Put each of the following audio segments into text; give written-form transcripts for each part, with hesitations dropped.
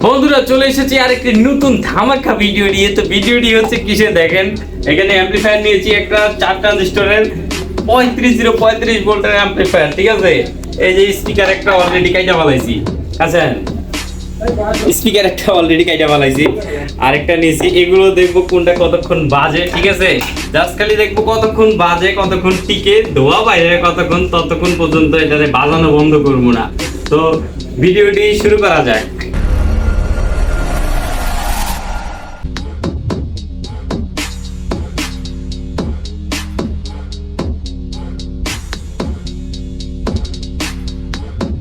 বন্ধুরা চলে এসেছি আরেকটি নতুন ধামাকা ভিডিও নিয়ে। তো ভিডিওটি হচ্ছে কিসে দেখেন, এখানে অ্যাম্পলিফায়ার নিয়েছি একটা 4 ট্রানজিস্টরের 3535 ভোল্টের অ্যাম্পলিফায়ার, ঠিক আছে। এই যে স্পিকার একটা অলরেডি কাইটা বানাইছি, আচ্ছা স্পিকার একটা অলরেডি কাইটা বানাইছি, আরেকটা নিয়েছি। এগুলো দেখবো কোনটা কতক্ষণ বাজে, ঠিক আছে। জাস্ট খালি দেখবো কতক্ষণ বাজে, কতক্ষণ টিকে, ধোয়া বাইরে কতক্ষণ, ততক্ষণ পর্যন্ত এটাতে বাজানো বন্ধ করবো না। তো ভিডিওটি শুরু করা যাক।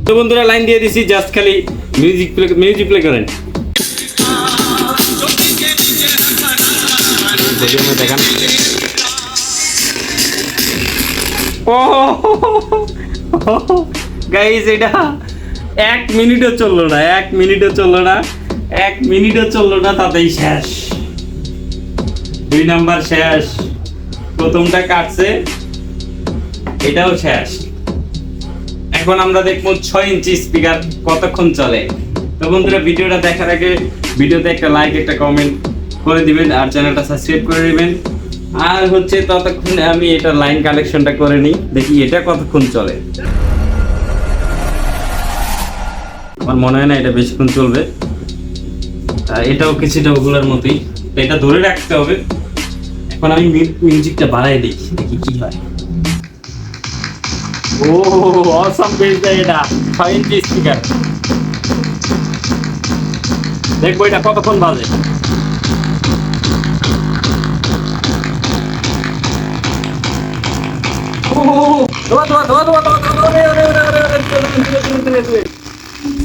তো বন্ধুরা লাইন দিয়ে দিছি, জাস্ট খালি মিউজিক প্লে করেন। দেখেন গাইস, এটা 1 মিনিটও চললো না, 1 মিনিটও চললো না, 1 মিনিটও চললো না, তাতেই শেষ। 2 নাম্বার শেষ, প্রথমটা কাটছে, এটাও শেষ। এখন আমরা দেখবো 6 ইঞ্চি স্পিকার কতক্ষণ চলে। তো বন্ধুরা ভিডিওটা দেখার আগে ভিডিওতে একটা লাইক, একটা কমেন্ট করে দিবেন, আর চ্যানেলটা সাবস্ক্রাইব করে দিবেন। আর হচ্ছে ততক্ষণ আমি এটা লাইন কালেকশনটা করে নিই, দেখি এটা কতক্ষণ চলে। আমার মনে হয় না এটা বেশিক্ষণ চলবে, এটাও কিছুটা ওগুলোর মতোই, এটা ধরে রাখতে হবে। এখন আমি মিউজিকটা বাড়াই দেখি, দেখি কি হয়। ও অসাম বেস দেয় এটা, 6 ইঞ্চি স্পিকার। দেখবো এটা কতক্ষণ বাজে।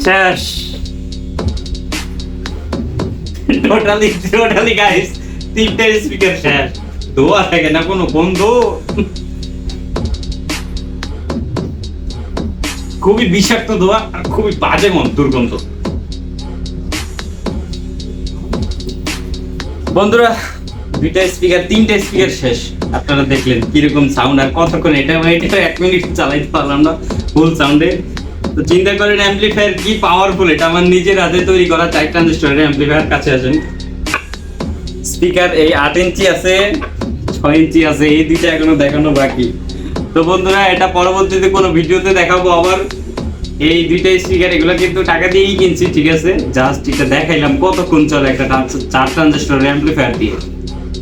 শেষ। টোটালি গাইস 3টে স্পিকার শেষ। ধোয়া থাকে না কোনো বন্ধ, খুবই বিষাক্ত ধোয়া আর খুবই বাজে দুর্গন্ধ। বন্ধুরা 2টা স্পিকার 3টে স্পিকার শেষ, আপনারা দেখলেন কিরকম সাউন্ড আর কতক্ষণ। এটা 1 মিনিট চালাইতে পারলাম না ফুল সাউন্ডে। তো চিন্তা করেন অ্যাম্পলিফায়ার কি পাওয়ারফুল। এটা আমার নিজের হাতে তৈরি করা 4 ট্রানজিস্টরের অ্যাম্পলিফায়ার। কাছে আসেন, স্পিকার এই 8 ইঞ্চি আছে, 6 ইঞ্চি আছে, এই 2টা এখনো দেখানো বাকি। তো বন্ধুরা এটা পরবর্তীতে কোনো ভিডিওতে দেখাবো আবার। এই 2টা স্পিকার এগুলো কিন্তু টাকা দিয়েই কিনছি, ঠিক আছে। জাস্ট এটা দেখাইলাম কতক্ষণ চলে একটা 4 ট্রানজিস্টরের অ্যাম্পলিফায়ার দিয়ে।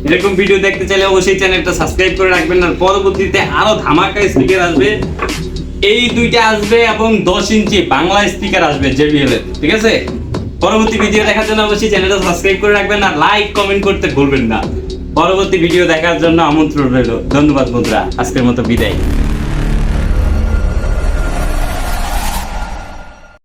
এরকম ভিডিও দেখতে চাইলে অবশ্যই চ্যানেলটা সাবস্ক্রাইব করে রাখবেন। আর পরবর্তীতে আরো ধামাকা স্পিকার আসবে, এই 2টা আসবে এবং 10 ইঞ্চি বাংলা স্পিকার আসবে JBL এর, ঠিক আছে। পরবর্তী ভিডিও দেখার জন্য অবশ্যই চ্যানেলটা সাবস্ক্রাইব করে রাখবেন, আর লাইক কমেন্ট করতে ভুলবেন না। পরবর্তী ভিডিও দেখার জন্য আমন্ত্রণ রইল। ধন্যবাদ বন্ধুরা, আজকের মতো বিদায়।